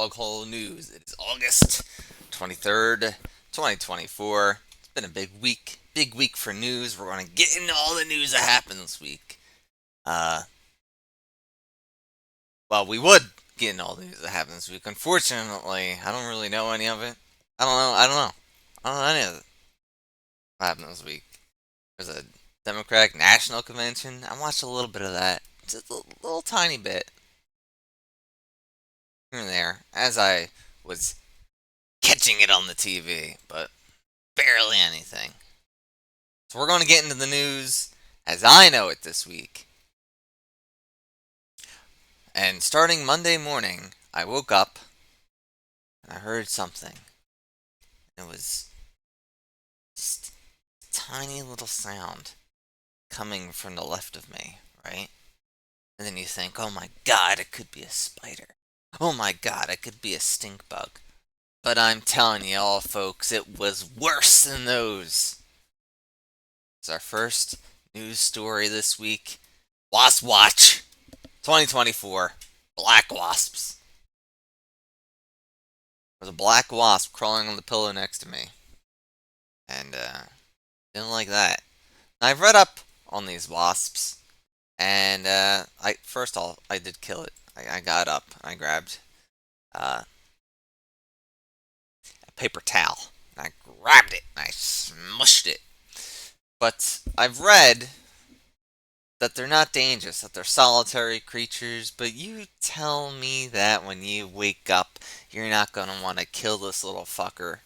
Dog Hole News. It is August 23rd, 2024. It's been a big week for news. We're going to get into all the news that happened this week. Uh, we would get into all the news that happened this week. Unfortunately, I don't really know any of it. I don't know any of it. What happened this week? There's a Democratic National Convention. I watched a little bit of that. Just a little tiny bit here and there as I was catching it on the TV, but barely anything. So we're going to get into the news as I know it this week. And starting Monday morning, I woke up and I heard something. It was just a tiny little sound coming from the left of me, right? And then you think, oh my god, it could be a spider. Oh my god, it could be a stink bug. But I'm telling you all, folks, it was worse than those. It's our first news story this week. Wasp Watch 2024. Black wasps. There's a black wasp crawling on the pillow next to me. And, didn't like that. I've read up on these wasps. And, I did kill it. I got up. I grabbed, a paper towel. And I grabbed it. And I smushed it. But I've read that they're not dangerous, that they're solitary creatures, but you tell me that when you wake up, you're not going to want to kill this little fucker.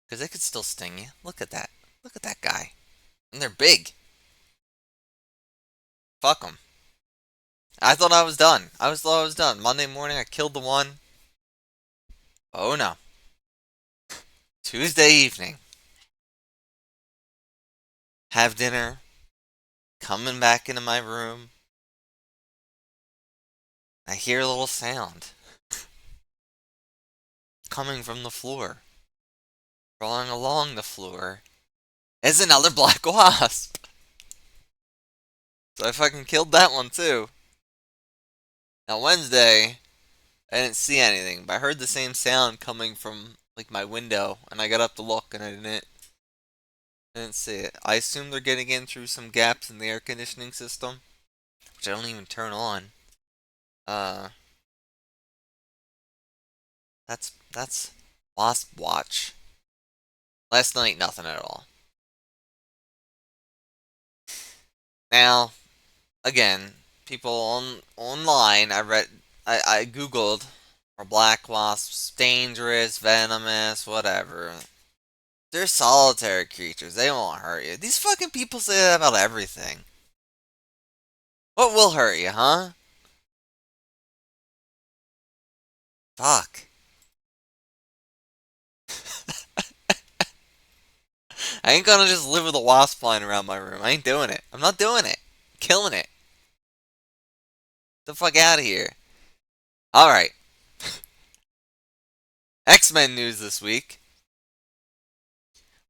Because it could still sting you. Look at that. Look at that guy. And they're big. Fuck them. I thought I was done. Thought I was done. Monday morning, I killed the one. Oh no. Tuesday evening. Have dinner. Coming back into my room. I hear a little sound. Coming from the floor. Crawling along the floor. Is another black wasp. So I fucking killed that one too. Now Wednesday, I didn't see anything, but I heard the same sound coming from like my window, and I got up to look, and I didn't see it. I assume they're getting in through some gaps in the air conditioning system, which I don't even turn on. Uh, that's Wasp Watch. Last night, nothing at all. Now, again, people online, I googled, are black wasps dangerous, venomous, whatever? They're solitary creatures. They won't hurt you. These fucking people say that about everything. What will hurt you, huh? Fuck. I ain't gonna just live with a wasp flying around my room. I ain't doing it. I'm not doing it. Killing it. Get the fuck out of here. Alright. X-Men news this week.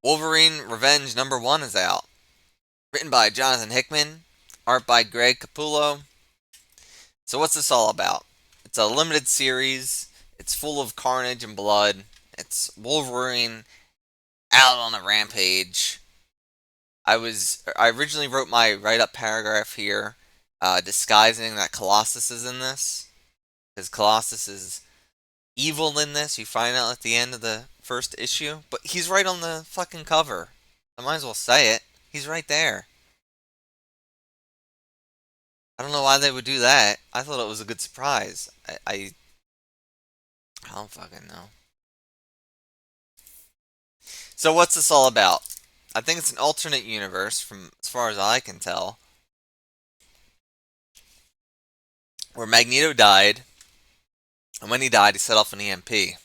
Wolverine Revenge #1 is out. Written by Jonathan Hickman. Art by Greg Capullo. So what's this all about? It's a limited series. It's full of carnage and blood. It's Wolverine out on a rampage. I originally wrote my write-up paragraph here, disguising that Colossus is in this, because Colossus is evil in this. You find out at the end of the first issue, but he's right on the fucking cover. I might as well say it. He's right there. I don't know why they would do that. I thought it was a good surprise. I don't fucking know. So what's this all about? I think it's an alternate universe, from as far as I can tell, where Magneto died, and when he died, he set off an EMP,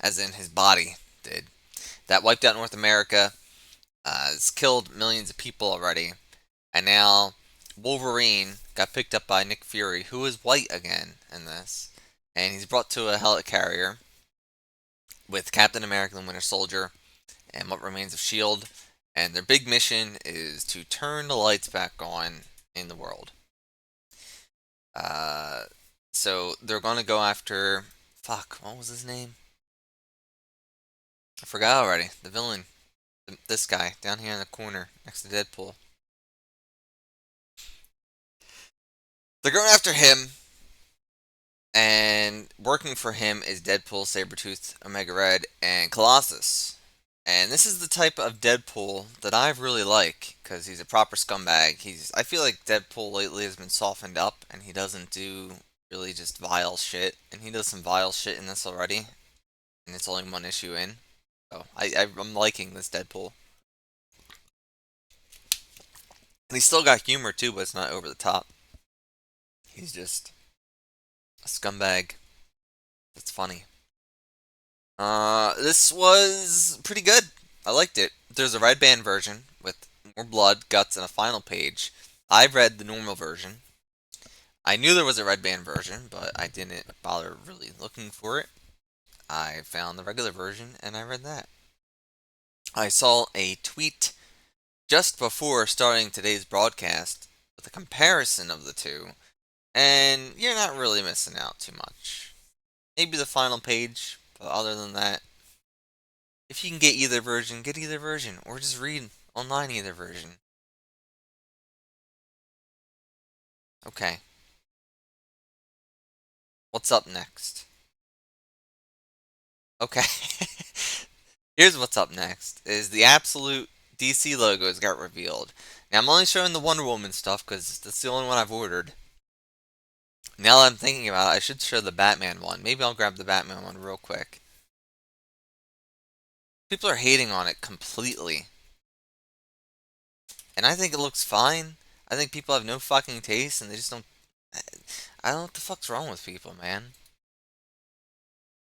as in his body did. That wiped out North America. It's killed millions of people already, and now Wolverine got picked up by Nick Fury, who is white again in this, and he's brought to a helicarrier with Captain America and Winter Soldier and what remains of Shield, and their big mission is to turn the lights back on in the world. Uh, so they're going to go after Fuck, what was his name? I forgot already. The villain. This guy down here in the corner next to Deadpool. They're going after him, and working for him is Deadpool, Sabretooth, Omega Red, and Colossus. And this is the type of Deadpool that I really like, because he's a proper scumbag. I feel like Deadpool lately has been softened up, and he doesn't do really just vile shit. And he does some vile shit in this already, and it's only one issue in. So I'm liking this Deadpool. And he's still got humor too, but it's not over the top. He's just a scumbag. That's funny. This was pretty good. I liked it. There's a red band version with more blood, guts, and a final page. I read the normal version. I knew there was a red band version, but I didn't bother really looking for it. I found the regular version and I read that. I saw a tweet just before starting today's broadcast with a comparison of the two, and you're not really missing out too much. Maybe the final page, but other than that, if you can get either version, or just read online either version. Okay, what's up next? Okay, here's what's up next, is the absolute DC logos got revealed. Now, I'm only showing the Wonder Woman stuff because that's the only one I've ordered. Now that I'm thinking about it, I should show the Batman one. Maybe I'll grab the Batman one real quick. People are hating on it completely. And I think it looks fine. I think people have no fucking taste and they just don't. I don't know what the fuck's wrong with people, man.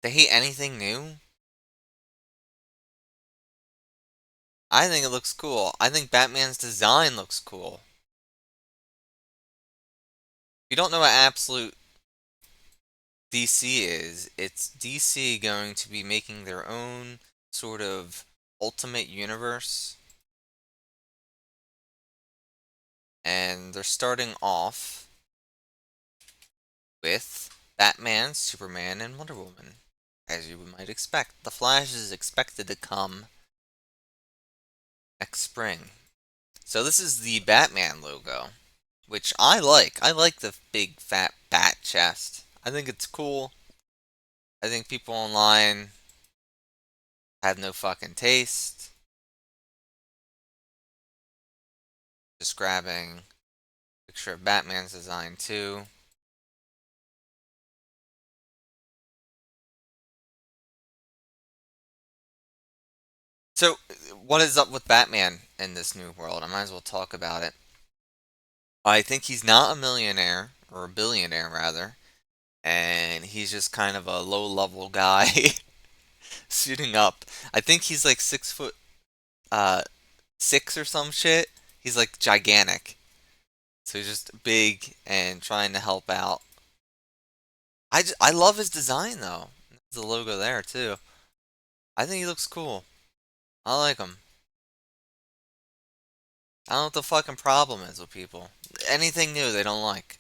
They hate anything new. I think it looks cool. I think Batman's design looks cool. If you don't know what absolute DC is, it's DC going to be making their own sort of ultimate universe. And they're starting off with Batman, Superman, and Wonder Woman. As you might expect. The Flash is expected to come next spring. So this is the Batman logo, which I like. I like the big fat bat chest. I think it's cool. I think people online have no fucking taste. Just grabbing a picture of Batman's design too. So, what is up with Batman in this new world? I might as well talk about it. I think he's not a millionaire, or a billionaire rather, and he's just kind of a low level guy shooting up. I think he's like 6 foot uh 6 or some shit. He's like gigantic. So he's just big and trying to help out. I love his design though. There's the logo there too. I think he looks cool. I like him. I don't know what the fucking problem is with people. Anything new they don't like.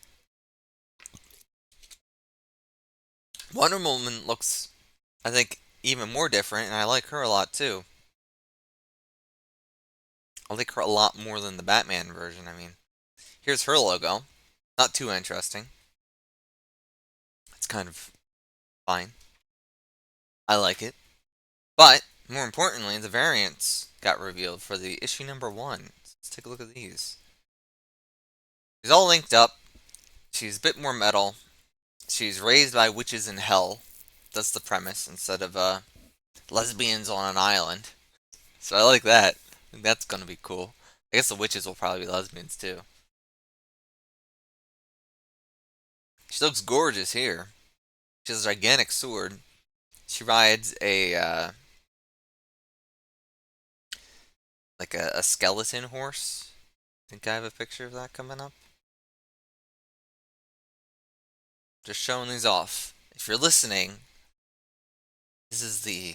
Wonder Woman looks, I think, even more different, and I like her a lot too. I like her a lot more than the Batman version. I mean, here's her logo. Not too interesting. It's kind of fine. I like it. But, more importantly, the variants got revealed for the issue number 1. Let's take a look at these. She's all linked up. She's a bit more metal. She's raised by witches in hell. That's the premise, instead of lesbians on an island. So I like that. I think that's gonna be cool. I guess the witches will probably be lesbians too. She looks gorgeous here. She has a gigantic sword. She rides a like a skeleton horse. I think I have a picture of that coming up. Just showing these off. If you're listening, this is the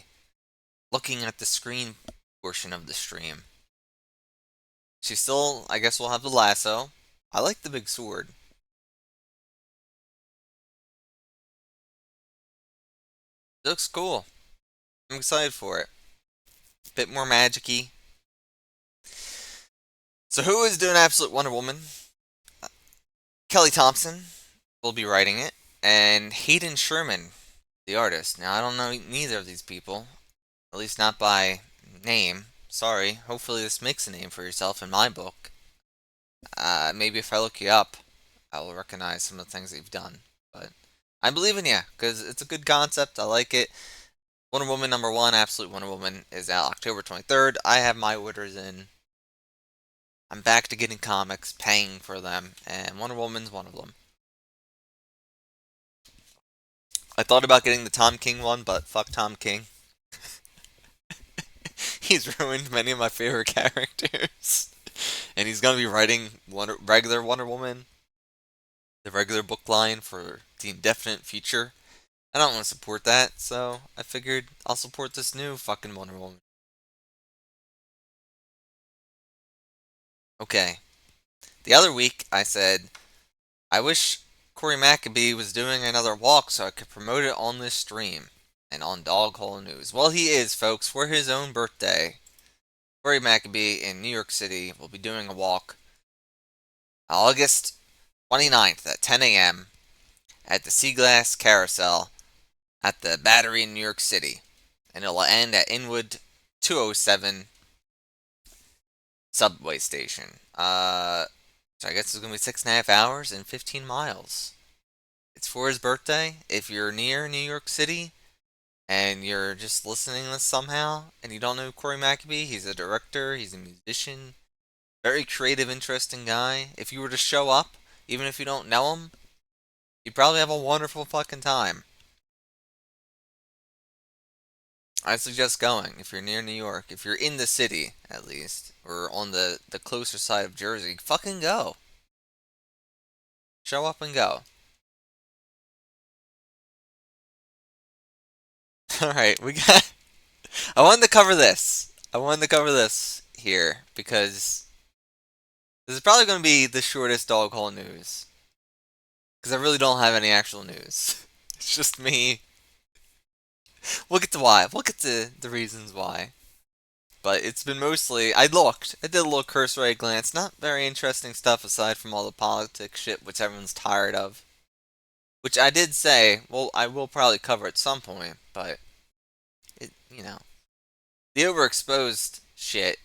looking at the screen portion of the stream. She still, I guess, will have the lasso. I like the big sword. It looks cool. I'm excited for it. Bit more magic-y. So who is doing Absolute Wonder Woman? Kelly Thompson will be writing it, and Hayden Sherman, the artist. Now I don't know neither of these people, at least not by name. Sorry. Hopefully this makes a name for yourself in my book. Maybe if I look you up, I will recognize some of the things that you've done. But I believe in you because it's a good concept. I like it. Wonder Woman #1, Absolute Wonder Woman, is out October 23rd. I have my orders in. I'm back to getting comics, paying for them, and Wonder Woman's one of them. I thought about getting the Tom King one, but fuck Tom King. He's ruined many of my favorite characters. And he's going to be writing regular Wonder Woman, the regular book line for the indefinite future. I don't want to support that, so I figured I'll support this new fucking Wonder Woman. Okay. The other week, I said, I wish Corey McAbee was doing another walk so I could promote it on this stream and on Dog Hole News. Well, he is, folks, for his own birthday. Corey McAbee in New York City will be doing a walk August 29th at 10 a.m. at the Seaglass Carousel at the Battery in New York City. And it will end at Inwood 207 subway station. So I guess it's going to be 6.5 hours and 15 miles. It's for his birthday. If you're near New York City and you're just listening to this somehow and you don't know Corey McAbee, he's a director, he's a musician, very creative, interesting guy. If you were to show up, even if you don't know him, you'd probably have a wonderful fucking time. I suggest going if you're near New York. If you're in the city, at least, or on the closer side of Jersey, fucking go. Show up and go. Alright, we got. I wanted to cover this. I wanted to cover this here because this is probably going to be the shortest dog hole news. Because I really don't have any actual news. It's just me. We'll get to why. We'll get to the reasons why. But it's been mostly. I looked. I did a little cursory glance. Not very interesting stuff aside from all the politics shit, which everyone's tired of. Which I did say, well, I will probably cover at some point, but the overexposed shit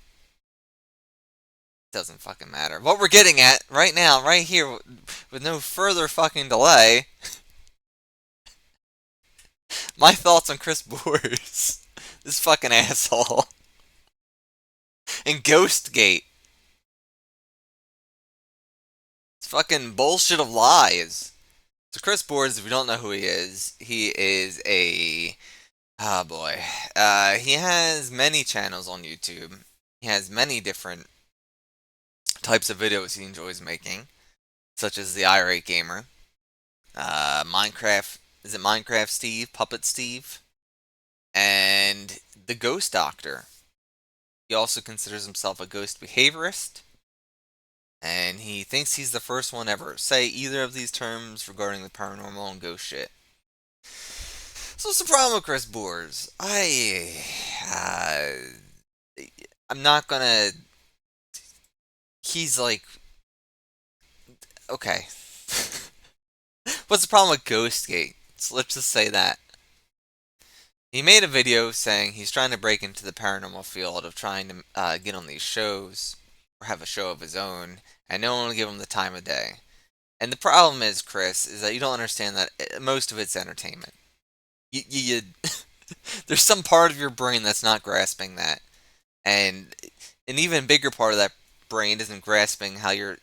doesn't fucking matter. What we're getting at right now, right here, with no further fucking delay, my thoughts on Chris Bores, this fucking asshole, and Ghostgate. It's fucking bullshit of lies. So Chris Bores, if you don't know who he is a oh boy. He has many channels on YouTube. He has many different types of videos he enjoys making, such as the irate gamer, Minecraft. Is it Minecraft Steve, Puppet Steve, and the Ghost Doctor? He also considers himself a ghost behaviorist, and he thinks he's the first one ever say either of these terms regarding the paranormal and ghost shit. So what's the problem with Chris Bores? I'm not gonna. He's like, okay. What's the problem with Ghostgate? So let's just say that. He made a video saying he's trying to break into the paranormal field of trying to get on these shows or have a show of his own, and no one will give him the time of day. And the problem is, Chris, is that you don't understand that most of it's entertainment. You there's some part of your brain that's not grasping that, and an even bigger part of that brain isn't grasping how you're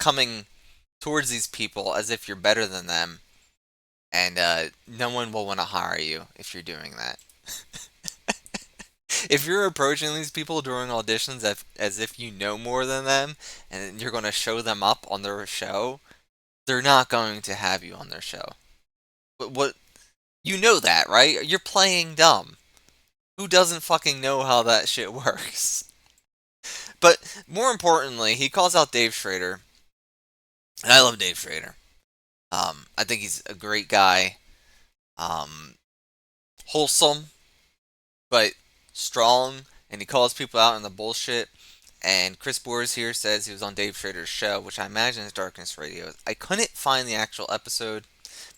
coming towards these people as if you're better than them, and no one will want to hire you if you're doing that. If you're approaching these people during auditions as if you know more than them, and you're going to show them up on their show, they're not going to have you on their show. But what you know that, right? You're playing dumb. Who doesn't fucking know how that shit works? But more importantly, he calls out Dave Schrader, and I love Dave Schrader. I think he's a great guy. Um, wholesome but strong, and he calls people out on the bullshit. And Chris Bores here says he was on Dave Schrader's show, which I imagine is Darkness Radio. I couldn't find the actual episode,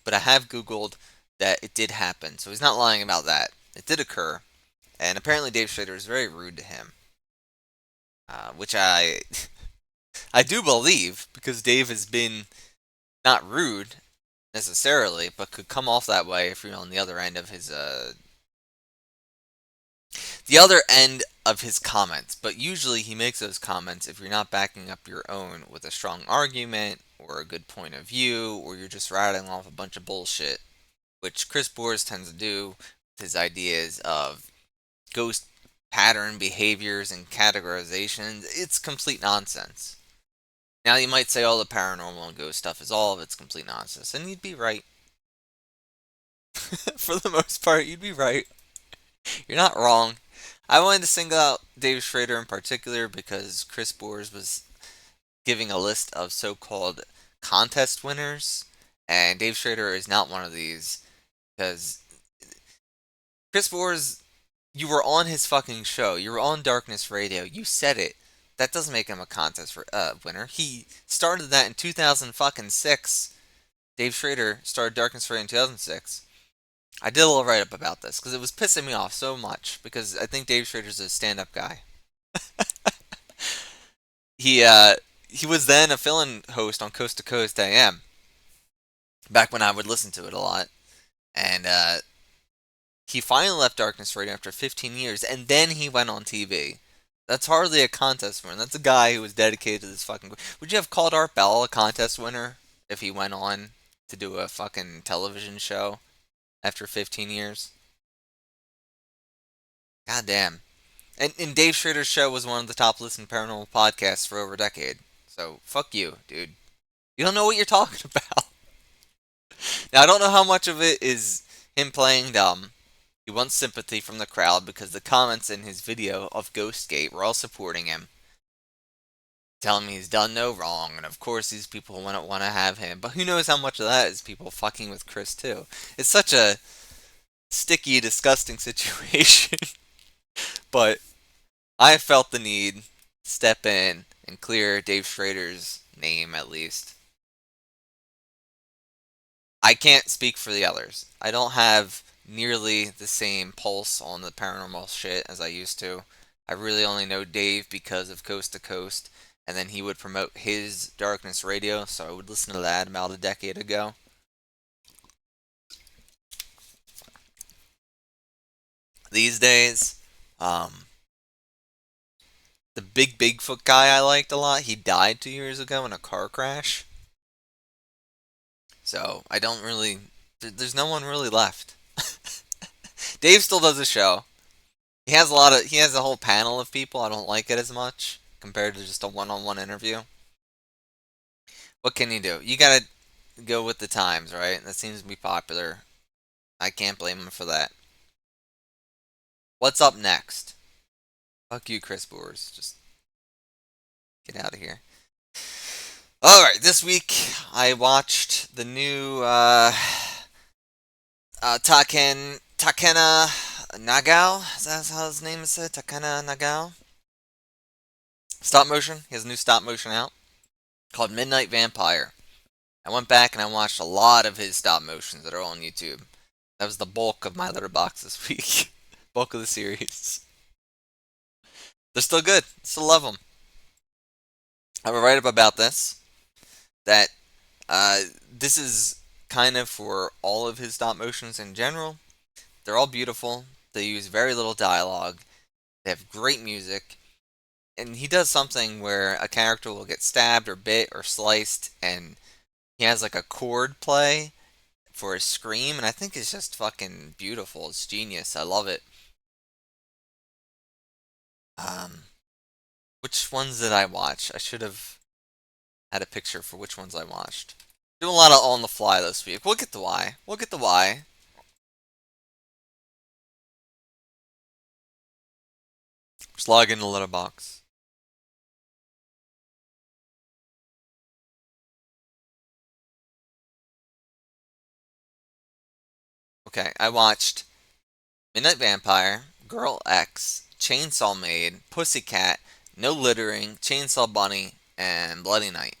but I have Googled that it did happen, so he's not lying about that. It did occur, and apparently Dave Schrader is very rude to him, which I do believe because Dave has been not rude necessarily, but could come off that way if you're on the other end of his comments. But usually he makes those comments if you're not backing up your own with a strong argument or a good point of view, or you're just rattling off a bunch of bullshit, which Chris Bores tends to do with his ideas of ghost pattern behaviors and categorizations. It's complete nonsense. Now you might say all the paranormal and ghost stuff is all of it's complete nonsense, and you'd be right. For the most part, you'd be right. You're not wrong. I wanted to single out Dave Schrader in particular because Chris Bores was giving a list of so-called contest winners, and Dave Schrader is not one of these because Chris Bores, you were on his fucking show. You were on Darkness Radio. You said it. That doesn't make him a contest winner. He started that in 2006. Dave Schrader started Darkness Radio in 2006. I did a little write up about this because it was pissing me off so much because I think Dave Schrader's a stand up guy. He was then a fill-in host on Coast to Coast AM back when I would listen to it a lot, and he finally left Darkness Radio after 15 years, and then he went on TV. That's hardly a contest winner. That's a guy who was dedicated to this fucking. Would you have called Art Bell a contest winner if he went on to do a fucking television show after 15 years? God damn. And Dave Schrader's show was one of the top listened paranormal podcasts for over a decade. So fuck you, dude. You don't know what you're talking about. Now I don't know how much of it is him playing dumb. He wants sympathy from the crowd because the comments in his video of Ghostgate were all supporting him, telling me he's done no wrong, and of course these people want to have him. But who knows how much of that is people fucking with Chris too? It's such a sticky, disgusting situation. But I felt the need to step in and clear Dave Schrader's name at least. I can't speak for the others. I don't have nearly the same pulse on the paranormal shit as I used to. I really only know Dave because of Coast to Coast, and then he would promote his Darkness Radio, so I would listen to that about a decade ago. These days, the big Bigfoot guy I liked a lot, he died 2 years ago in a car crash. So I don't really. There's no one really left. Dave still does a show. He has a lot of. He has a whole panel of people. I don't like it as much compared to just a one-on-one interview. What can you do? You gotta go with the times, right? That seems to be popular. I can't blame him for that. What's up next? Fuck you, Chris Bores. Just get out of here. All right, this week I watched the new Takena Nagao. Is that how his name is said? Takena Nagao. Stop motion. He has a new stop motion out called Midnight Vampire. I went back and I watched a lot of his stop motions that are all on YouTube. That was the bulk of my letterbox this week. Bulk of the series. They're still good. Still love them. I will write up about this. That this is kind of for all of his stop motions in general. They're all beautiful. They use very little dialogue. They have great music. And he does something where a character will get stabbed or bit or sliced, and he has like a chord play for a scream, and I think it's just fucking beautiful. It's genius. I love it. Um, which ones did I watch? I should have had a picture for which ones I watched. Doing a lot of on the fly this week. We'll get the why. We'll get the why. Just log in the letterbox. Okay, I watched Midnight Vampire, Girl X, Chainsaw Maid, Pussycat, No Littering, Chainsaw Bunny, and Bloody Night.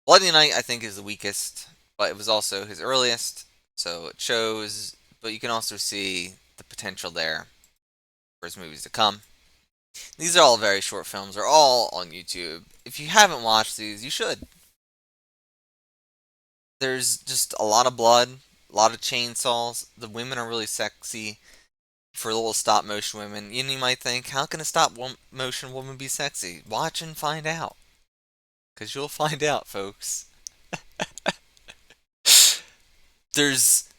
Bloody Night, I think, is the weakest, but it was also his earliest, so it shows. But you can also see the potential there for his movies to come. These are all very short films. They're all on YouTube. If you haven't watched these, you should. There's just a lot of blood, a lot of chainsaws. The women are really sexy for little stop motion women. You might think, how can a stop motion woman be sexy? Watch and find out. Because you'll find out, folks. There's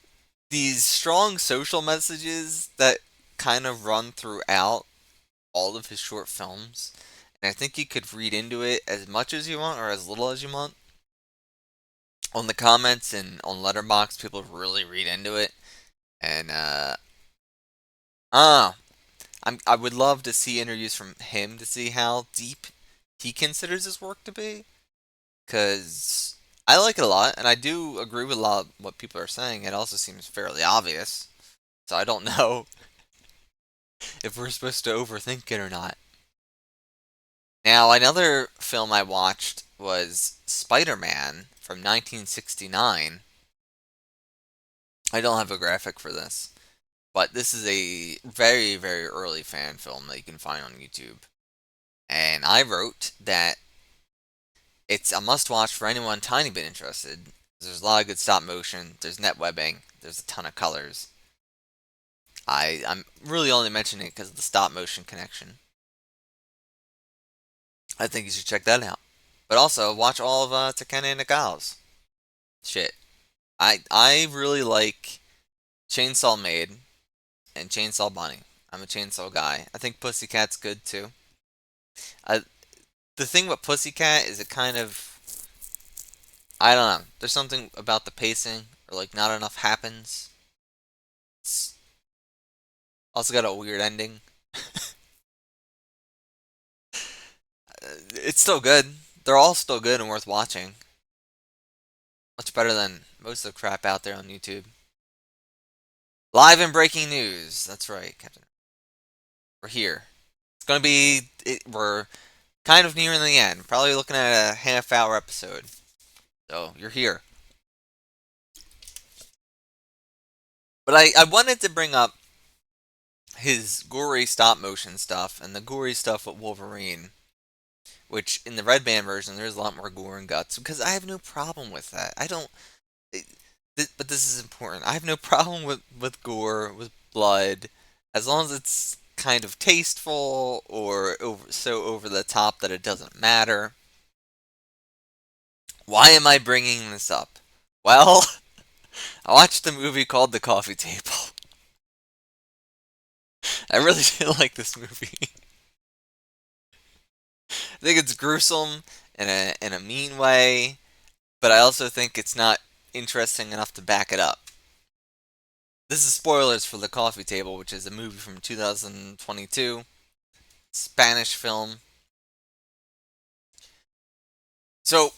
these strong social messages that kind of run throughout all of his short films. And I think you could read into it as much as you want or as little as you want. On the comments and on Letterboxd, people really read into it. And, uh, I would love to see interviews from him to see how deep he considers his work to be. Because I like it a lot, and I do agree with a lot of what people are saying. It also seems fairly obvious. So I don't know if we're supposed to overthink it or not. Now, another film I watched was Spider-Man from 1969. I don't have a graphic for this, but this is a very, very early fan film that you can find on YouTube. And I wrote that it's a must watch for anyone tiny bit interested. There's a lot of good stop motion, there's net webbing, there's a ton of colors. I'm really only mentioning it because of the stop motion connection. I think you should check that out. But also, watch all of Takena Nagao's shit. I really like Chainsaw Maid and Chainsaw Bunny. I'm a chainsaw guy. I think Pussycat's good too. I, the thing with Pussycat is it kind of, I don't know. There's something about the pacing, or like not enough happens. It's also got a weird ending. It's still good. They're all still good and worth watching. Much better than most of the crap out there on YouTube. Live and breaking news. That's right, Captain. We're here. It's gonna be. We're kind of nearing the end. Probably looking at a half-hour episode. So you're here. But I wanted to bring up his gory stop motion stuff and the gory stuff with Wolverine, which in the Red Band version there's a lot more gore and guts because I have no problem with that. I don't. But this is important. I have no problem with gore, with blood, as long as it's kind of tasteful or so over the top that it doesn't matter. Why am I bringing this up? Well, I watched a movie called The Coffee Table. I really did like this movie. I think it's gruesome in a mean way, but I also think it's not interesting enough to back it up. This is spoilers for The Coffee Table, which is a movie from 2022, Spanish film. So,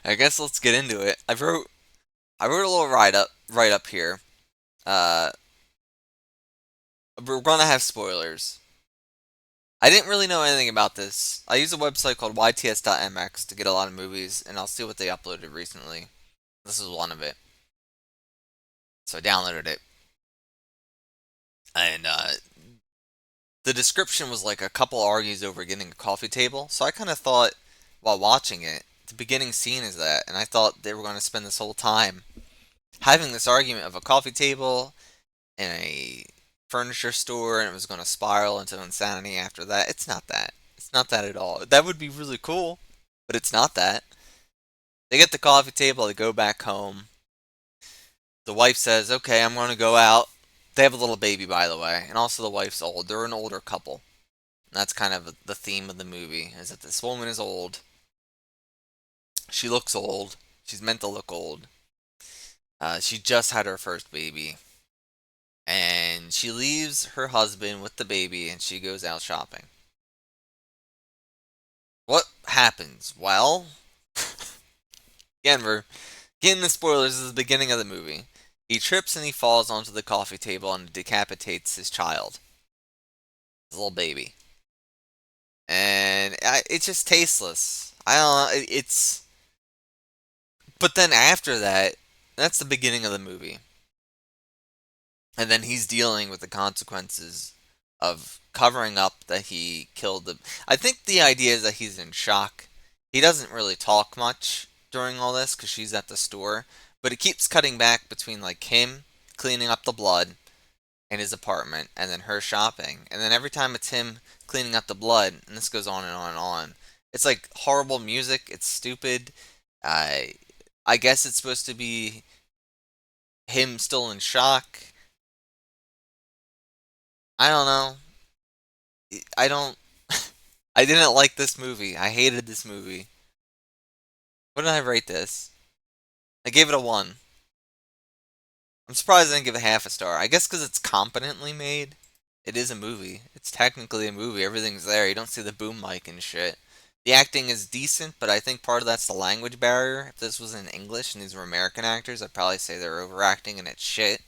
I guess let's get into it. I wrote a little write up here. Uh, we're gonna have spoilers. I didn't really know anything about this. I use a website called yts.mx to get a lot of movies, and I'll see what they uploaded recently. This is one of it. So I downloaded it. And the description was like a couple argues over getting a coffee table. So I kind of thought, while watching it, the beginning scene is that, and I thought they were going to spend this whole time having this argument of a coffee table in a furniture store, and it was going to spiral into insanity after that. It's not that. It's not that at all. That would be really cool, but it's not that. They get the coffee table, they go back home. The wife says, okay, I'm going to go out. They have a little baby, by the way, and also the wife's old. They're an older couple. And that's kind of the theme of the movie, is that this woman is old. She looks old. She's meant to look old. She just had her first baby. And she leaves her husband with the baby and she goes out shopping. What happens? Well, again, we're getting the spoilers. This is the beginning of the movie. He trips and he falls onto the coffee table and decapitates his child, his little baby. And it's just tasteless. I don't know. It's. But then after that, that's the beginning of the movie. And then he's dealing with the consequences of covering up that he killed the. I think the idea is that he's in shock. He doesn't really talk much during all this because she's at the store, but it keeps cutting back between like him cleaning up the blood in his apartment and then her shopping. And then every time it's him cleaning up the blood, and this goes on and on and on. It's like horrible music. It's stupid. I I guess it's supposed to be him still in shock. I don't know. I don't. I didn't like this movie. I hated this movie. What did I rate this? I gave it a 1. I'm surprised I didn't give it half a star. I guess because it's competently made. It is a movie. It's technically a movie. Everything's there. You don't see the boom mic and shit. The acting is decent, but I think part of that's the language barrier. If this was in English and these were American actors, I'd probably say they're overacting and it's shit.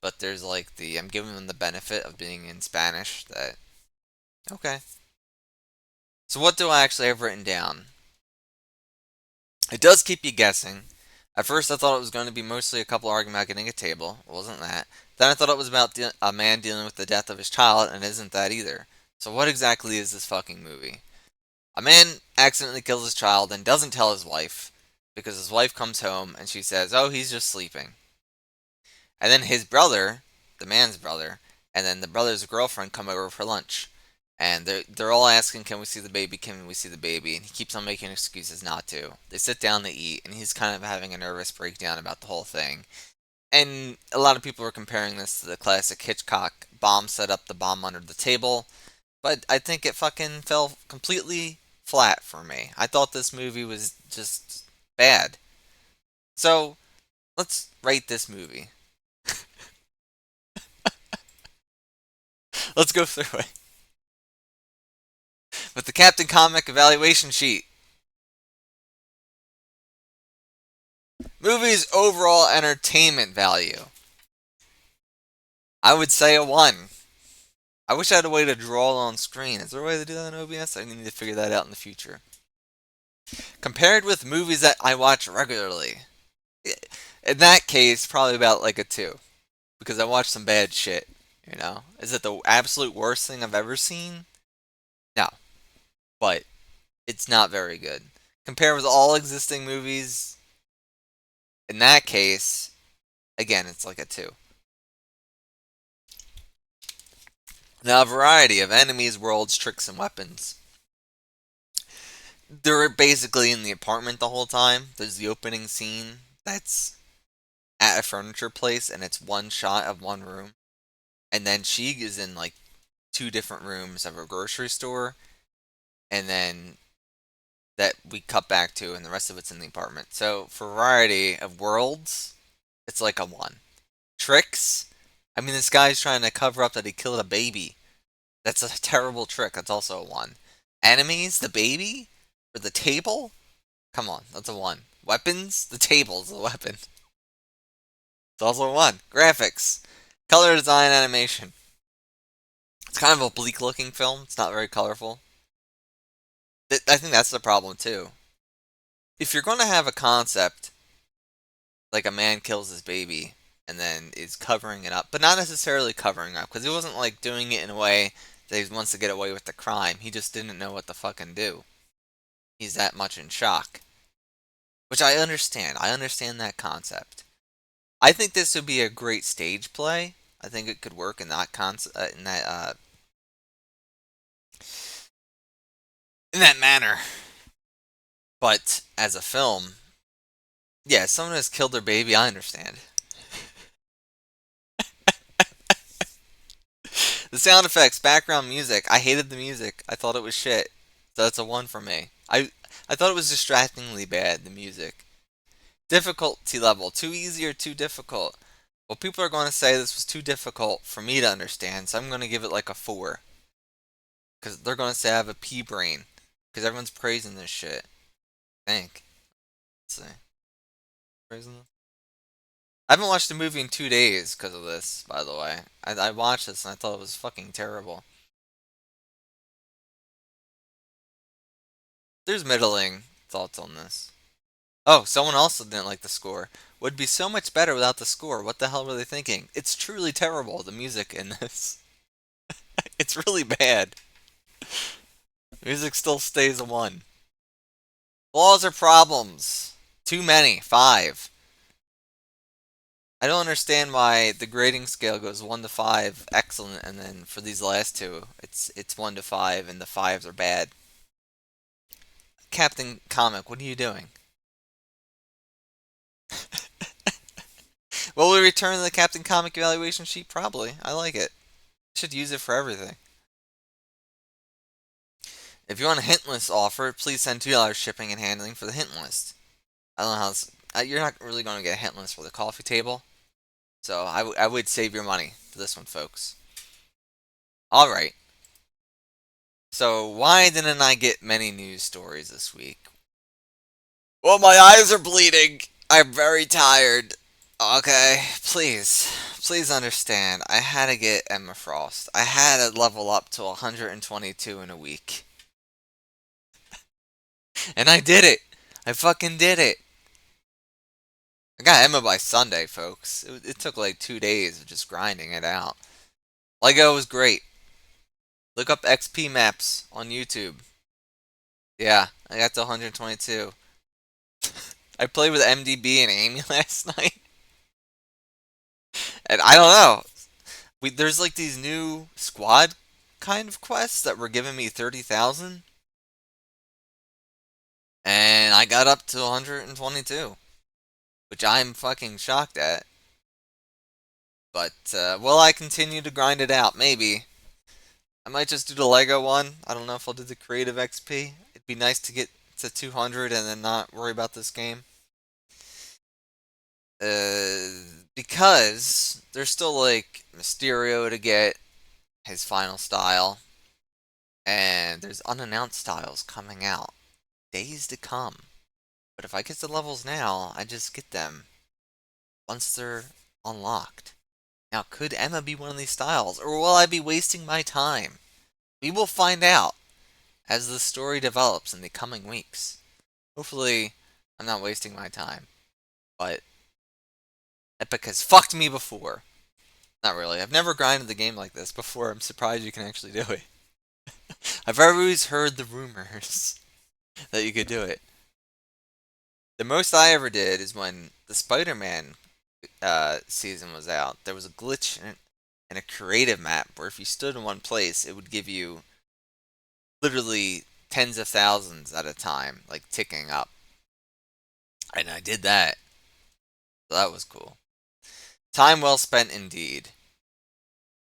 But there's like I'm giving them the benefit of being in Spanish that, okay. So what do I actually have written down? It does keep you guessing. At first, I thought it was going to be mostly a couple arguing about getting a table. It wasn't that. Then I thought it was about a man dealing with the death of his child, and it isn't that either. So what exactly is this fucking movie? A man accidentally kills his child and doesn't tell his wife because his wife comes home and she says, "Oh, he's just sleeping." And then his brother, the man's brother, and then the brother's girlfriend come over for lunch. And they're all asking, "Can we see the baby? Can we see the baby?" And he keeps on making excuses not to. They sit down to eat, and he's kind of having a nervous breakdown about the whole thing. And a lot of people are comparing this to the classic Hitchcock bomb set up the bomb under the table. But I think it fucking fell completely flat for me. I thought this movie was just bad. So let's rate this movie. Let's go through it with the Captain Comic evaluation sheet. Movie's overall entertainment value. I would say a 1. I wish I had a way to draw on screen. Is there a way to do that in OBS? I need to figure that out in the future. Compared with movies that I watch regularly, in that case, probably about like a 2. Because I watch some bad shit, you know? Is it the absolute worst thing I've ever seen? No. But it's not very good. Compared with all existing movies, in that case, again, it's like a 2. Now, a variety of enemies, worlds, tricks, and weapons. They're basically in the apartment the whole time. There's the opening scene that's at a furniture place, and it's one shot of one room. And then she is in like 2 different rooms of a grocery store, and then that we cut back to, and the rest of it's in the apartment. So, for variety of worlds, it's like a 1. Tricks, I mean, this guy's trying to cover up that he killed a baby. That's a terrible trick. That's also a 1. Enemies, the baby? Or the table? Come on, that's a 1. Weapons, the table's a weapon. It's also a 1. Graphics, color design, animation. It's kind of a bleak looking film. It's not very colorful. I think that's the problem too. If you're going to have a concept like a man kills his baby and then is covering it up, but not necessarily covering up, because he wasn't like doing it in a way that he wants to get away with the crime. He just didn't know what to fucking do. He's that much in shock, which I understand. I understand that concept. I think this would be a great stage play. I think it could work in that in that manner. But as a film, yeah, someone has killed their baby. I understand. The sound effects, background music. I hated the music. I thought it was shit. So that's a 1 for me. I thought it was distractingly bad. The music. Difficulty level, too easy or too difficult. Well, people are going to say this was too difficult for me to understand, so I'm going to give it like a 4. Because they're going to say I have a pea brain. Because everyone's praising this shit. I think. Let's see. Praising this? I haven't watched a movie in 2 days because of this, by the way. I watched this and I thought it was fucking terrible. There's middling thoughts on this. Oh, someone else didn't like the score. Would be so much better without the score. What the hell were they thinking? It's truly terrible, the music in this. It's really bad. Music still stays a 1. Flaws or problems? Too many. 5. I don't understand why the grading scale goes 1 to 5, excellent, and then for these last two, it's 1 to 5, and the 5s are bad. Captain Comic, what are you doing? Will we return the Captain Comic evaluation sheet? Probably. I like it. Should use it for everything. If you want a hint list offer, please send $2 shipping and handling for the hint list. I don't know how this, you're not really going to get a hint list for the coffee table, so I would save your money for this one, folks. Alright. So, why didn't I get many news stories this week? Well, my eyes are bleeding. I'm very tired. Okay, please understand. I had to get Emma Frost. I had to level up to 122 in a week. And I did it. I fucking did it. I got Emma by Sunday, folks. It took like 2 days of just grinding it out. Lego was great. Look up XP maps on YouTube. Yeah, I got to 122. I played with MDB and Amy last night. And I don't know. There's like these new squad kind of quests that were giving me 30,000. And I got up to 122. Which I'm fucking shocked at. But, will I continue to grind it out? Maybe. I might just do the Lego one. I don't know if I'll do the creative XP. It'd be nice to get to 200 and then not worry about this game. Because there's still like Mysterio to get his final style, and there's unannounced styles coming out, days to come. But if I get the levels now, I just get them once they're unlocked. Now, could Emma be one of these styles, or will I be wasting my time? We will find out as the story develops in the coming weeks. Hopefully, I'm not wasting my time, but Epic has fucked me before. Not really. I've never grinded the game like this before. I'm surprised you can actually do it. I've always heard the rumors that you could do it. The most I ever did is when the Spider-Man season was out. There was a glitch in a creative map where if you stood in one place, it would give you literally tens of thousands at a time, like ticking up. And I did that. So that was cool. Time well spent indeed.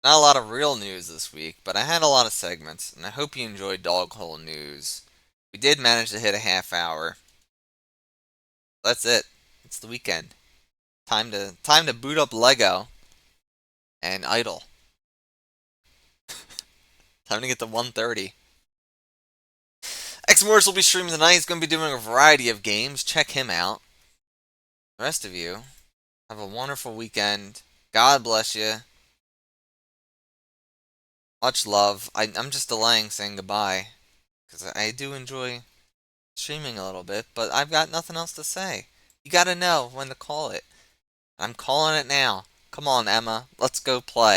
Not a lot of real news this week, but I had a lot of segments, and I hope you enjoyed Dog Hole News. We did manage to hit a half hour. That's it. It's the weekend. Time to boot up Lego and idle. Time to get to 130. X Morris will be streaming tonight. He's going to be doing a variety of games. Check him out. The rest of you, have a wonderful weekend. God bless you. Much love. I'm just delaying saying goodbye because I do enjoy streaming a little bit, but I've got nothing else to say. You gotta know when to call it. I'm calling it now. Come on, Emma. Let's go play.